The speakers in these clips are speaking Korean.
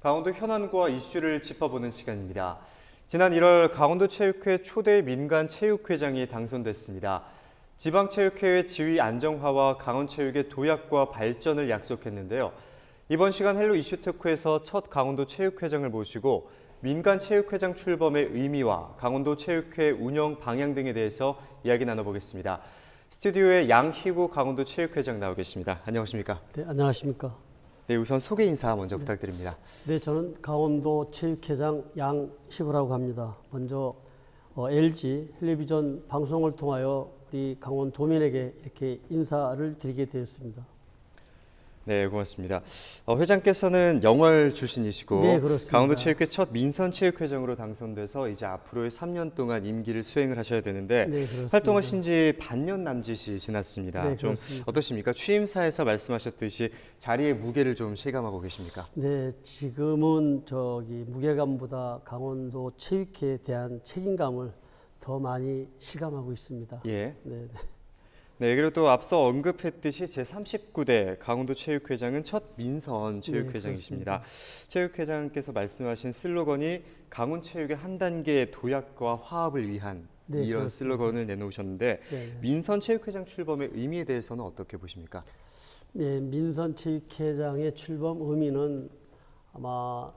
강원도 현안과 이슈를 짚어보는 시간입니다. 지난 1월 강원도체육회 초대 민간체육회장이 당선됐습니다. 지방체육회의 지위 안정화와 강원체육의 도약과 발전을 약속했는데요. 이번 시간 헬로 이슈 특후에서 첫 강원도체육회장을 모시고 민간체육회장 출범의 의미와 강원도체육회 운영 방향 등에 대해서 이야기 나눠보겠습니다. 스튜디오에 양희구 강원도체육회장 나와 계십니다. 안녕하십니까? 네, 안녕하십니까? 네, 우선 소개 인사 먼저 부탁드립니다. 네, 저는 강원도 체육회장 양희구라고 합니다. 먼저 LG 텔레비전 방송을 통하여 우리 강원도민에게 이렇게 인사를 드리게 되었습니다. 네, 고맙습니다. 회장께서는 영월 출신이시고 네, 그렇습니다. 강원도체육회 첫 민선체육회장으로 당선돼서 이제 앞으로의 3년 동안 임기를 수행을 하셔야 되는데 네, 그렇습니다. 활동하신 지 반년 남짓이 지났습니다. 네, 좀 그렇습니다. 어떠십니까? 취임사에서 말씀하셨듯이 자리의 무게를 좀 실감하고 계십니까? 네, 지금은 무게감보다 강원도 체육회에 대한 책임감을 더 많이 실감하고 있습니다. 예. 네, 네. 네, 그리고 또 앞서 언급했듯이 제39대 강원도체육회장은 첫 민선 체육회장이십니다. 체육회장께서 말씀하신 슬로건이 강원체육의 한 단계 도약과 화합을 위한 네, 이런 그렇습니다. 슬로건을 내놓으셨는데 네. 민선 체육회장 출범의 의미에 대해서는 어떻게 보십니까? 네, 민선체육회장의 출범 의미는 아마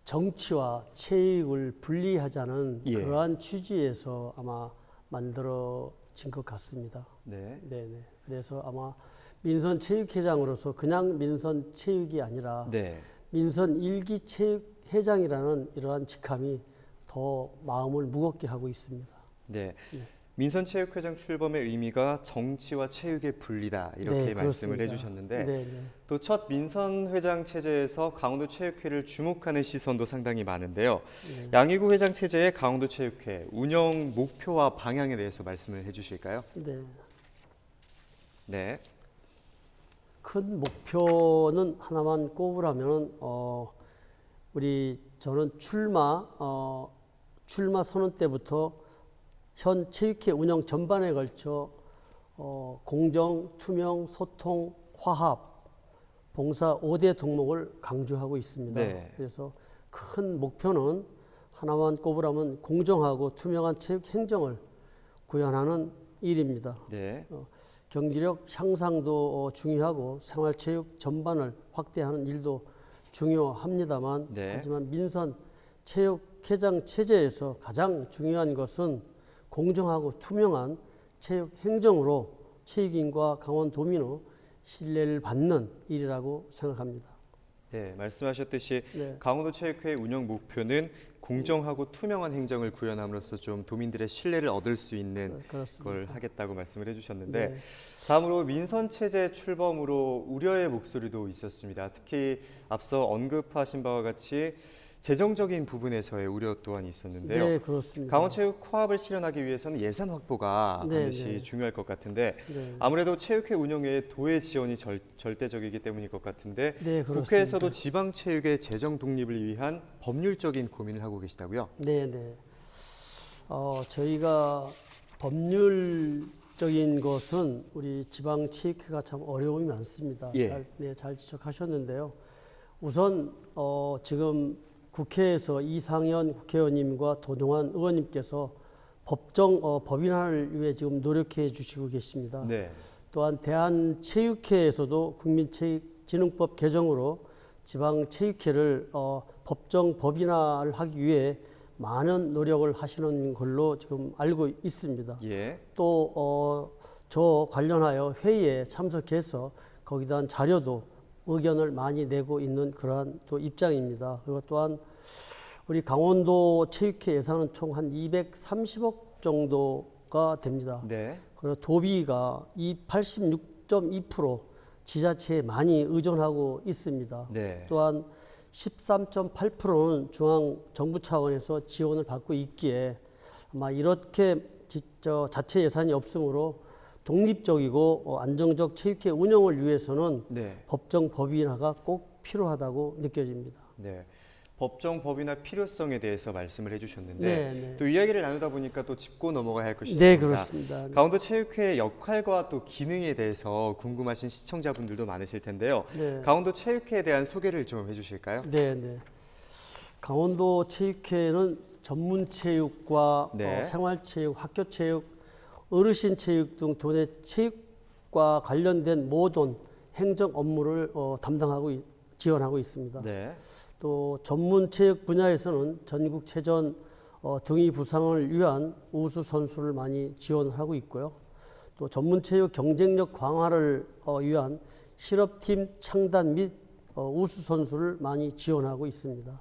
정치와 체육을 분리하자는 예. 그러한 취지에서 아마 만들어진 것 같습니다. 네. 네네. 그래서 아마 민선체육회장으로서 그냥 민선체육이 아니라 네. 민선 일기체육회장이라는 이러한 직함이 더 마음을 무겁게 하고 있습니다. 네. 네. 민선체육회장 출범의 의미가 정치와 체육의 분리다 이렇게 네, 말씀을 그렇습니다. 해주셨는데 네네. 또 첫 민선회장 체제에서 강원도체육회를 주목하는 시선도 상당히 많은데요. 네. 양희구 회장 체제의 강원도체육회 운영 목표와 방향에 대해서 말씀을 해주실까요? 네. 네. 큰 목표는 하나만 꼽으라면 저는 출마 선언 때부터 현 체육회 운영 전반에 걸쳐 공정, 투명, 소통, 화합, 봉사 5대 동목을 강조하고 있습니다. 네. 그래서 큰 목표는 하나만 꼽으라면 공정하고 투명한 체육 행정을 구현하는 일입니다. 네. 경기력 향상도 중요하고 생활체육 전반을 확대하는 일도 중요합니다만 네. 하지만 민선 체육회장 체제에서 가장 중요한 것은 공정하고 투명한 체육 행정으로 체육인과 강원도민의 신뢰를 받는 일이라고 생각합니다. 네, 말씀하셨듯이 네. 강원도체육회 운영 목표는 공정하고 투명한 행정을 구현함으로써 좀 도민들의 신뢰를 얻을 수 있는 그렇습니다. 걸 하겠다고 말씀을 해주셨는데 네. 다음으로 민선 체제 출범으로 우려의 목소리도 있었습니다. 특히 앞서 언급하신 바와 같이 재정적인 부분에서의 우려 또한 있었는데요. 네, 그렇습니다. 강원체육 코앞을 실현하기 위해서는 예산 확보가 네, 반드시 네. 중요할 것 같은데 네. 아무래도 체육회 운영에 도의 지원이 절대적이기 때문일 것 같은데 네, 그렇습니다. 국회에서도 지방체육의 재정 독립을 위한 법률적인 고민을 하고 계시다고요? 네, 네. 저희가 법률적인 것은 우리 지방 체육회가 참 어려움이 많습니다. 예. 잘 지적하셨는데요. 우선 지금 국회에서 이상현 국회의원님과 도동환 의원님께서 법인화를 위해 지금 노력해 주시고 계십니다. 네. 또한 대한체육회에서도 국민체육진흥법 개정으로 지방체육회를 법정 법인화를 하기 위해 많은 노력을 하시는 걸로 지금 알고 있습니다. 예. 또 저 관련하여 회의에 참석해서 거기에 대한 자료도 의견을 많이 내고 있는 그러한 또 입장입니다. 그리고 또한 우리 강원도 체육회 예산은 총 한 230억 정도가 됩니다. 네. 그리고 도비가 86.2% 지자체에 많이 의존하고 있습니다. 네. 또한 13.8%는 중앙 정부 차원에서 지원을 받고 있기에 아마 이렇게 자체 예산이 없으므로 독립적이고 안정적 체육회 운영을 위해서는 네. 법정 법인화가 꼭 필요하다고 느껴집니다. 네. 법정 법이나 필요성에 대해서 말씀을 해주셨는데 네, 네. 또 이야기를 나누다 보니까 또 짚고 넘어가야 할 것이 네, 있습니다. 그렇습니다. 강원도 체육회의 역할과 또 기능에 대해서 궁금하신 시청자분들도 많으실 텐데요. 네. 강원도 체육회에 대한 소개를 좀 해주실까요? 네, 네. 강원도 체육회는 전문 체육과 네. 생활체육, 학교체육, 어르신체육 등 도내 체육과 관련된 모든 행정 업무를 담당하고 지원하고 있습니다. 네. 또 전문 체육 분야에서는 전국체전 등의 부상을 위한 우수 선수를 많이 지원하고 있고요. 또 전문 체육 경쟁력 강화를 위한 실업팀 창단 및 우수 선수를 많이 지원하고 있습니다.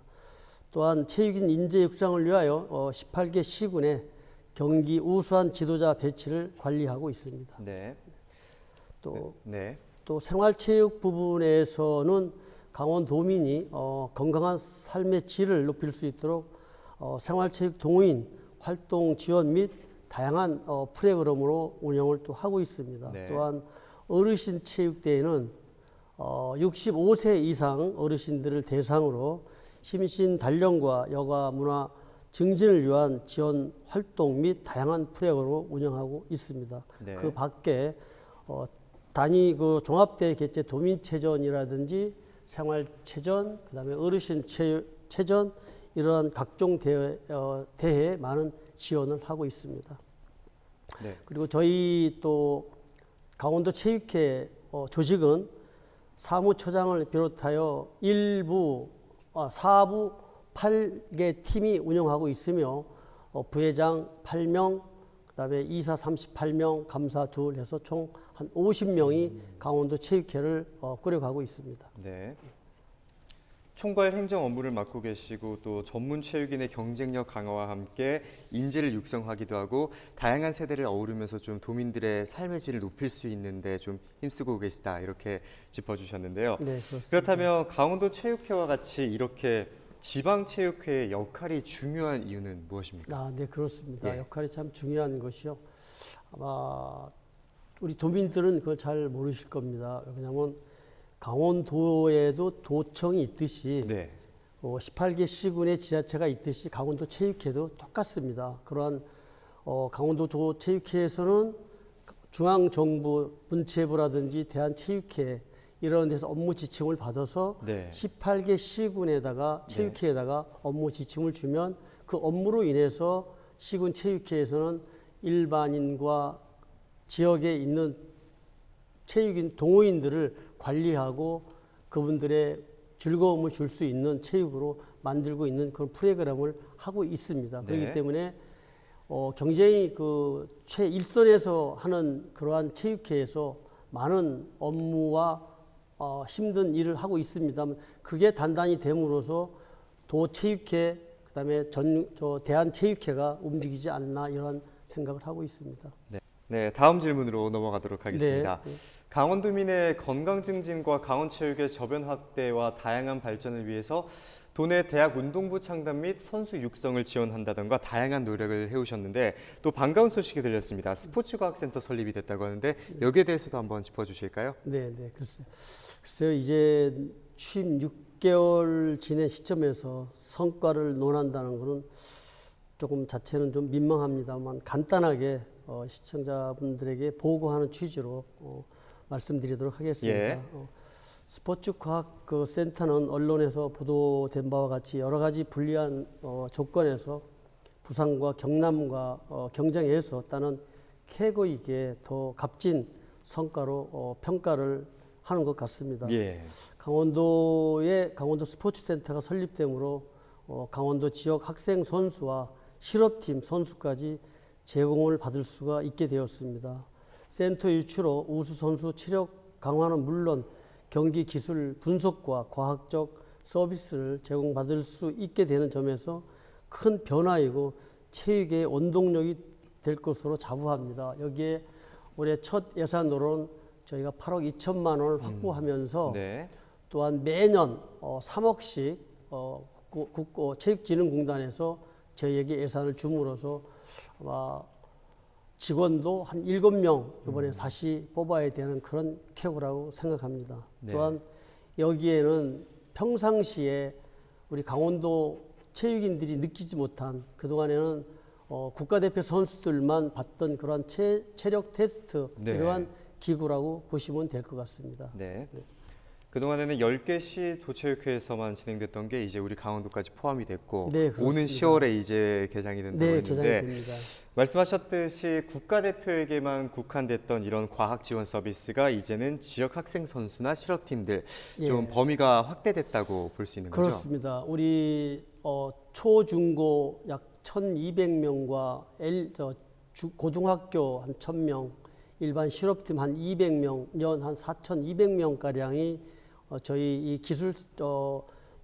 또한 체육인 인재 육성을 위하여 18개 시군에 경기 우수한 지도자 배치를 관리하고 있습니다. 네. 또 네. 또 생활체육 부분에서는 강원도민이 건강한 삶의 질을 높일 수 있도록 생활체육 동호인 활동 지원 및 다양한 프로그램으로 운영을 또 하고 있습니다. 네. 또한 어르신 체육대회는 65세 이상 어르신들을 대상으로 심신 단련과 여가 문화 증진을 위한 지원 활동 및 다양한 프로그램으로 운영하고 있습니다. 네. 그 밖에 단위 그 종합대회 개최 도민체전이라든지 생활체전, 그다음에 어르신 체전 이러한 각종 대회에 많은 지원을 하고 있습니다. 네. 그리고 저희 또 강원도 체육회 조직은 사무처장을 비롯하여 1부, 4부 8개 팀이 운영하고 있으며 부회장 8명, 그다음에 이사 38명, 감사 둘 해서 총 한 50명이 강원도 체육회를 꾸려가고 있습니다. 네. 총괄 행정 업무를 맡고 계시고 또 전문 체육인의 경쟁력 강화와 함께 인재를 육성하기도 하고 다양한 세대를 어우르면서 좀 도민들의 삶의 질을 높일 수 있는데 좀 힘쓰고 계시다 이렇게 짚어주셨는데요. 네, 그렇습니다. 그렇다면 강원도 체육회와 같이 이렇게 지방 체육회의 역할이 중요한 이유는 무엇입니까? 네, 그렇습니다. 예. 역할이 참 중요한 것이요. 아마 우리 도민들은 그걸 잘 모르실 겁니다. 왜냐하면 강원도에도 도청이 있듯이 네. 18개 시군의 지자체가 있듯이 강원도 체육회도 똑같습니다. 그러한 강원도 체육회에서는 중앙정부 문체부라든지 대한체육회 이런 데서 업무 지침을 받아서 네. 18개 시군에다가 체육회에다가 업무 지침을 주면 그 업무로 인해서 시군 체육회에서는 일반인과 지역에 있는 체육인 동호인들을 관리하고 그분들의 즐거움을 줄 수 있는 체육으로 만들고 있는 그런 프로그램을 하고 있습니다. 네. 그렇기 때문에 굉장히 그 최일선에서 하는 그러한 체육회에서 많은 업무와 힘든 일을 하고 있습니다만 그게 단단히 됨으로써 도체육회 그다음에 대한체육회가 움직이지 않나 이런 생각을 하고 있습니다. 네, 다음 질문으로 넘어가도록 하겠습니다. 네. 강원도민의 건강 증진과 강원체육의 저변 확대와 다양한 발전을 위해서 도내 대학 운동부 창단 및 선수 육성을 지원한다던가 다양한 노력을 해오셨는데 또 반가운 소식이 들렸습니다. 스포츠과학센터 설립이 됐다고 하는데 여기에 대해서도 한번 짚어주실까요? 네, 글쎄요 이제 취임 6개월 지낸 시점에서 성과를 논한다는 것은 조금 자체는 좀 민망합니다만 간단하게 시청자분들에게 보고하는 취지로 말씀드리도록 하겠습니다. 예. 스포츠과학센터는 언론에서 보도된 바와 같이 여러 가지 불리한 조건에서 부산과 경남과 경쟁해서 따는 캐거이기에 더 값진 성과로 평가를 하는 것 같습니다. 예. 강원도 스포츠센터가 설립되므로 강원도 지역 학생 선수와 실업팀 선수까지 제공을 받을 수가 있게 되었습니다. 센터 유치로 우수 선수 체력 강화는 물론 경기 기술 분석과 과학적 서비스를 제공받을 수 있게 되는 점에서 큰 변화이고 체육의 원동력이 될 것으로 자부합니다. 여기에 올해 첫 예산으로는 저희가 8억 2천만 원을 확보하면서 네. 또한 매년 3억씩 체육진흥공단에서 저희에게 예산을 줌으로써 아마 직원도 한 7명 이번에 다시 뽑아야 되는 그런 케어라고 생각합니다. 네. 또한 여기에는 평상시에 우리 강원도 체육인들이 느끼지 못한 그동안에는 국가대표 선수들만 받던 그런 체력 테스트 네. 이러한 기구라고 보시면 될 것 같습니다. 네. 네. 그동안에는 10개시 도체육회에서만 진행됐던 게 이제 우리 강원도까지 포함이 됐고 네, 그렇습니다. 오는 10월에 이제 개장이 된다고 네, 개장이 했는데 됩니다. 말씀하셨듯이 국가대표에게만 국한됐던 이런 과학 지원 서비스가 이제는 지역 학생 선수나 실업팀들 좀 예. 범위가 확대됐다고 볼 수 있는 거죠? 그렇습니다. 우리 초중고 약 1,200명과 고등학교 한 1,000명, 일반 실업팀 한 200명, 연 한 4,200명 가량이 저희 이 기술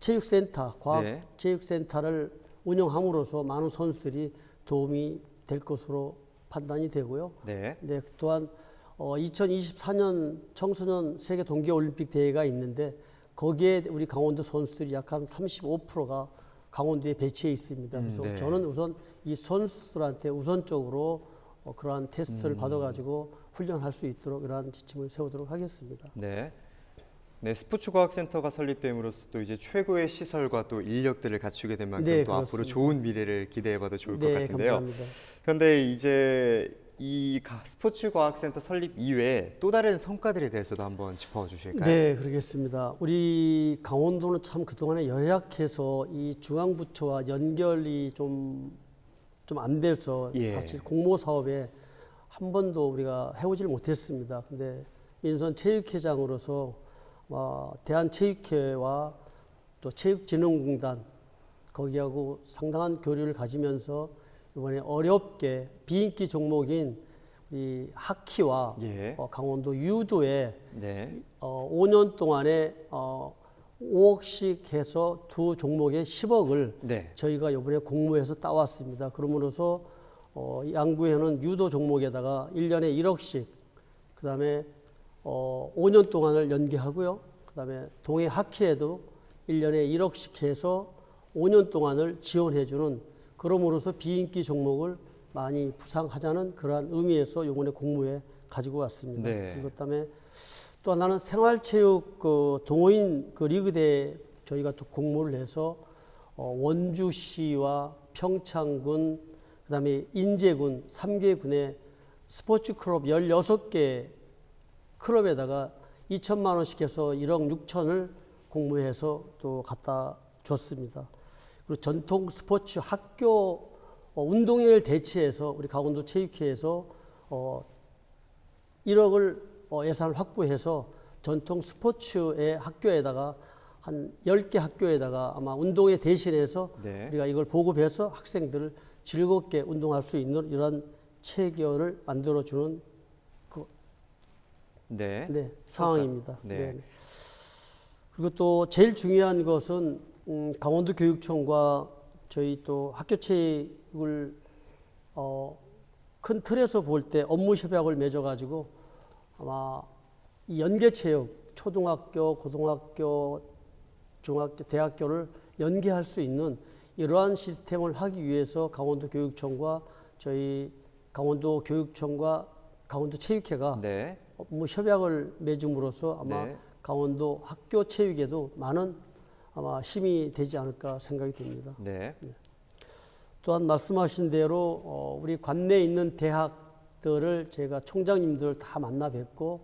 체육센터, 과학 네. 체육센터를 운영함으로써 많은 선수들이 도움이 될 것으로 판단이 되고요. 네. 네, 또한 2024년 청소년 세계 동계올림픽 대회가 있는데 거기에 우리 강원도 선수들이 약 한 35%가 강원도에 배치해 있습니다. 그래서 네. 저는 우선 이 선수들한테 우선적으로 그러한 테스트를 받아가지고 훈련할 수 있도록 이러한 지침을 세우도록 하겠습니다. 네. 네, 스포츠과학센터가 설립됨으로써 또 이제 최고의 시설과 또 인력들을 갖추게 된 만큼 네, 또 앞으로 그렇습니다. 좋은 미래를 기대해봐도 좋을 것 네, 같은데요. 감사합니다. 그런데 이제 이 스포츠과학센터 설립 이외에 또 다른 성과들에 대해서도 한번 짚어주실까요? 네, 그러겠습니다. 우리 강원도는 참 그동안에 열약해서 이 중앙부처와 연결이 좀 안 돼서 예. 사실 공모 사업에 한 번도 우리가 해오질 못했습니다. 근데 민선 체육회장으로서 대한체육회와 또 체육진흥공단 거기하고 상당한 교류를 가지면서 이번에 어렵게 비인기 종목인 이 하키와 예. 강원도 유도에 네. 5년 동안에 5억씩 해서 두 종목에 10억을 네. 저희가 이번에 공모해서 따왔습니다. 그러므로서 양구에는 유도 종목에다가 1년에 1억씩, 그 다음에 5년 동안을 연계하고요. 그 다음에 동해 하키에도 1년에 1억씩 해서 5년 동안을 지원해주는, 그러므로서 비인기 종목을 많이 부상하자는 그러한 의미에서 이번에 공모에 가지고 왔습니다. 네. 그것 다음에 또 하나는 생활체육 동호인 리그대에 저희가 또 공모를 해서 원주시와 평창군, 그다음에 인제군 3개 군의 스포츠 클럽 16개 클럽에다가 2천만 원씩 해서 1억 6천을 공모해서 또 갖다 줬습니다. 그리고 전통 스포츠 학교 운동회를 대체해서 우리 강원도 체육회에서 1억을 예산을 확보해서 전통 스포츠의 학교에다가 한 10개 학교에다가 아마 운동회 대신해서 네. 우리가 이걸 보급해서 학생들을 즐겁게 운동할 수 있는 이런 체계를 만들어주는 네. 상황입니다. 네. 네. 그리고 또 제일 중요한 것은 강원도 교육청과 저희 또 학교 체육을 큰 틀에서 볼 때 업무 협약을 맺어가지고 아마 이 연계체육 초등학교, 고등학교, 중학교, 대학교를 연계할 수 있는 이러한 시스템을 하기 위해서 강원도 교육청과 저희 강원도 교육청과 강원도 체육회가 네. 업무 협약을 맺음으로써 아마 네. 강원도 학교 체육에도 많은 아마 힘이 되지 않을까 생각이 됩니다. 네. 또한 말씀하신 대로 우리 관내에 있는 대학들을 제가 총장님들 다 만나 뵙고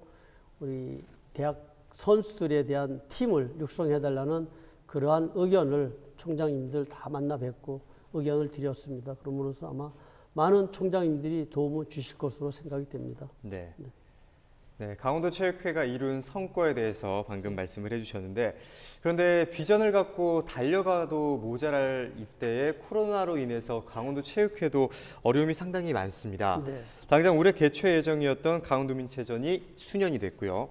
우리 대학 선수들에 대한 팀을 육성해달라는 그러한 의견을 총장님들 다 만나 뵙고 의견을 드렸습니다. 그러므로서 아마 많은 총장님들이 도움을 주실 것으로 생각이 됩니다. 네. 네, 강원도 체육회가 이룬 성과에 대해서 방금 말씀을 해주셨는데, 그런데 비전을 갖고 달려가도 모자랄 이때에 코로나로 인해서 강원도 체육회도 어려움이 상당히 많습니다. 네. 당장 올해 개최 예정이었던 강원도민체전이 수년이 됐고요.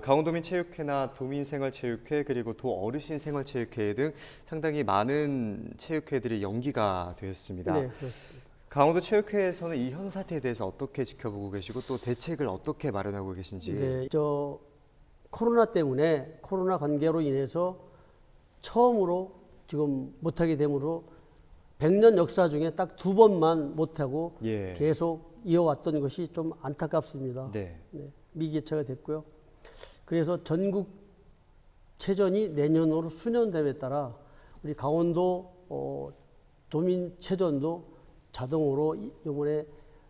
강원도민체육회나 도민생활체육회 그리고 도어르신생활체육회 등 상당히 많은 체육회들이 연기가 되었습니다. 네, 그렇습니다. 강원도 체육회에서는 이 현 사태에 대해서 어떻게 지켜보고 계시고 또 대책을 어떻게 마련하고 계신지. 네, 코로나 때문에 코로나 관계로 인해서 처음으로 지금 못하게 되므로 100년 역사 중에 딱 2번만 못하고 예. 계속 이어왔던 것이 좀 안타깝습니다. 네. 네, 미개최가 됐고요. 그래서 전국 체전이 내년으로 수년됨에 따라 우리 강원도 도민체전도 자동으로 이번에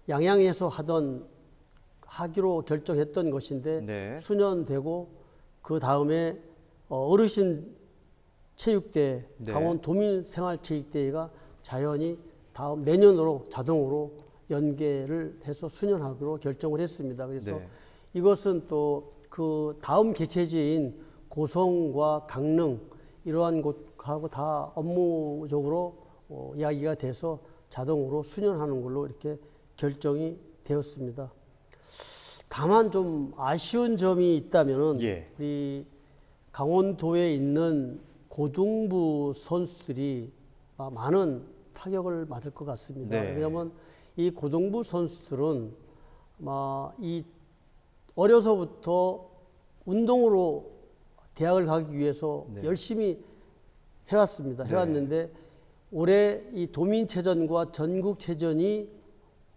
양양에서 하기로 결정했던 것인데 네. 수년되고 그 다음에 어르신 체육대, 네. 강원 도민생활체육대회가 자연히 다음 내년으로 자동으로 연계를 해서 수년하기로 결정을 했습니다. 그래서 네. 이것은 또 그 다음 개최지인 고성과 강릉 이러한 곳하고 다 업무적으로 이야기가 돼서 자동으로 수년하는 걸로 이렇게 결정이 되었습니다. 다만 좀 아쉬운 점이 있다면은 예. 우리 강원도에 있는 고등부 선수들이 많은 타격을 받을 것 같습니다. 네. 왜냐하면 이 고등부 선수들은 이 어려서부터 운동으로 대학을 가기 위해서 네. 열심히 해왔습니다. 네. 해왔는데 올해 이 도민체전과 전국체전이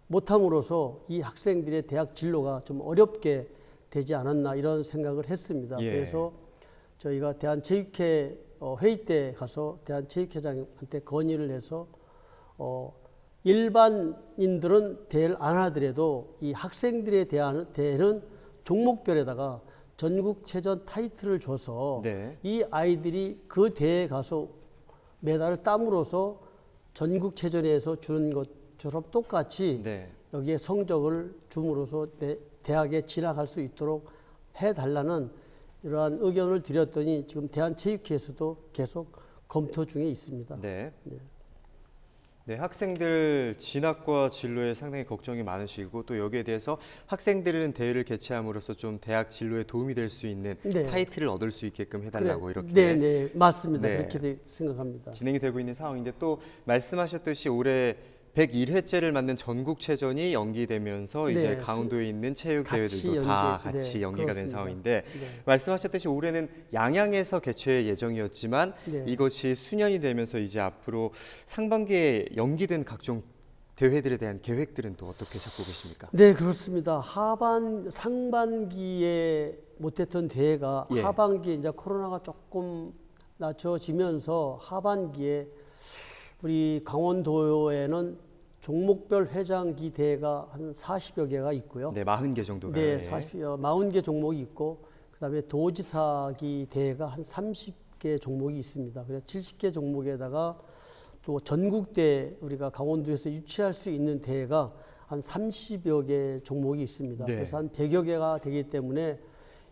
못함으로써 이 학생들의 대학 진로가 좀 어렵게 되지 않았나 이런 생각을 했습니다. 예. 그래서 저희가 대한체육회 회의 때 가서 대한체육회장한테 건의를 해서 일반인들은 대회를 안 하더라도 이 학생들에 대한 대회는 종목별에다가 전국체전 타이틀을 줘서 네. 이 아이들이 그 대회에 가서 메달을 땀으로써 전국체전에서 주는 것처럼 똑같이 네. 여기에 성적을 줌으로써 대학에 진학할 수 있도록 해달라는 이러한 의견을 드렸더니 지금 대한체육회에서도 계속 검토 중에 있습니다. 네. 네. 네, 학생들 진학과 진로에 상당히 걱정이 많으시고 또 여기에 대해서 학생들은 대회를 개최함으로써 좀 대학 진로에 도움이 될 수 있는 네. 타이틀을 얻을 수 있게끔 해달라고 이렇게 네, 맞습니다. 네. 그렇게 생각합니다. 진행이 되고 있는 상황인데 또 말씀하셨듯이 올해 101회째를 맞는 전국체전이 연기되면서 이제 네, 강원도에 있는 체육대회들도 같이 다 연계, 같이 네, 연기가 된 그렇습니다. 상황인데 네. 말씀하셨듯이 올해는 양양에서 개최 예정이었지만 네. 이것이 수년이 되면서 이제 앞으로 상반기에 연기된 각종 대회들에 대한 계획들은 또 어떻게 잡고 계십니까? 네, 그렇습니다. 상반기에 못했던 대회가 예. 하반기에 이제 코로나가 조금 낮춰지면서 하반기에 우리 강원도에는 종목별 회장기 대회가 한 40여 개가 있고요. 네, 40개 정도가. 네, 40개 종목이 있고 그다음에 도지사기 대회가 한 30개 종목이 있습니다. 그래서 70개 종목에다가 또 전국대 우리가 강원도에서 유치할 수 있는 대회가 한 30여 개 종목이 있습니다. 네. 그래서 한 100여 개가 되기 때문에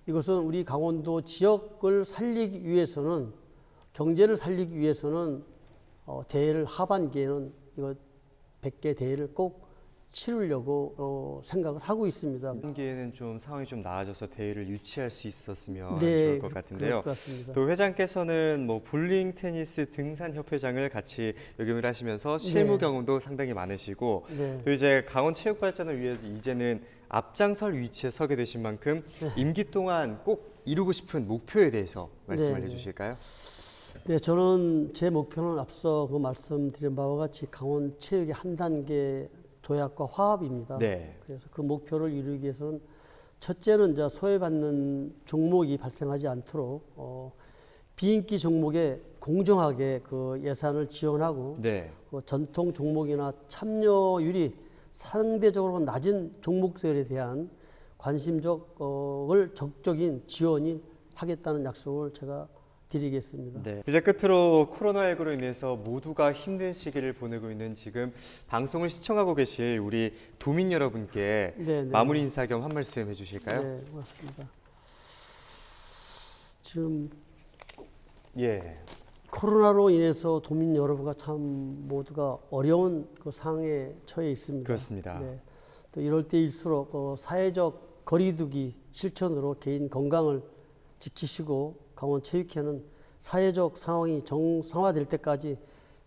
이것은 우리 강원도 지역을 살리기 위해서는 경제를 살리기 위해서는 대회를 하반기에는 이거 100개 대회를 꼭 치르려고 생각을 하고 있습니다. 하반기에는 좀 상황이 좀 나아져서 대회를 유치할 수 있었으면 네, 좋을 것 같은데요. 그럴 것 같습니다. 또 회장께서는 뭐 볼링, 테니스, 등산 협회장을 같이 역임을 하시면서 실무 네. 경험도 상당히 많으시고 네. 또 이제 강원 체육 발전을 위해서 이제는 앞장설 위치에 서게 되신 만큼 임기 동안 꼭 이루고 싶은 목표에 대해서 말씀을 네. 해주실까요? 네, 저는 제 목표는 앞서 그 말씀드린 바와 같이 강원 체육의 한 단계 도약과 화합입니다. 네. 그래서 그 목표를 이루기 위해서는 첫째는 이제 소외받는 종목이 발생하지 않도록 비인기 종목에 공정하게 그 예산을 지원하고 네. 그 전통 종목이나 참여율이 상대적으로 낮은 종목들에 대한 관심적을 적극적인 지원이 하겠다는 약속을 제가 드리겠습니다. 네. 이제 끝으로 코로나19로 인해서 모두가 힘든 시기를 보내고 있는 지금 방송을 시청하고 계실 우리 도민 여러분께 네, 네. 마무리 인사 겸 한 말씀 해주실까요? 네, 고맙습니다. 지금 예. 코로나로 인해서 도민 여러분과 참 모두가 어려운 그 상황에 처해 있습니다. 그렇습니다. 네. 또 이럴 때일수록 사회적 거리두기 실천으로 개인 건강을 지키시고 강원체육회는 사회적 상황이 정상화될 때까지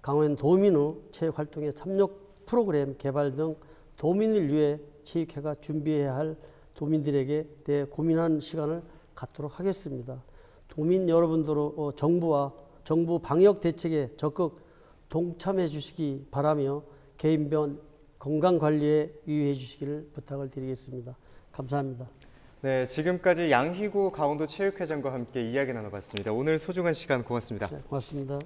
강원 도민의 체육 활동에 참여 프로그램 개발 등 도민을 위해 체육회가 준비해야 할 도민들에게 대해 고민하는 시간을 갖도록 하겠습니다. 도민 여러분들의 정부 방역 대책에 적극 동참해 주시기 바라며 개인별 건강 관리에 유의해 주시기를 부탁을 드리겠습니다. 감사합니다. 네, 지금까지 양희구 강원도 체육회장과 함께 이야기 나눠봤습니다. 오늘 소중한 시간 고맙습니다. 네, 고맙습니다.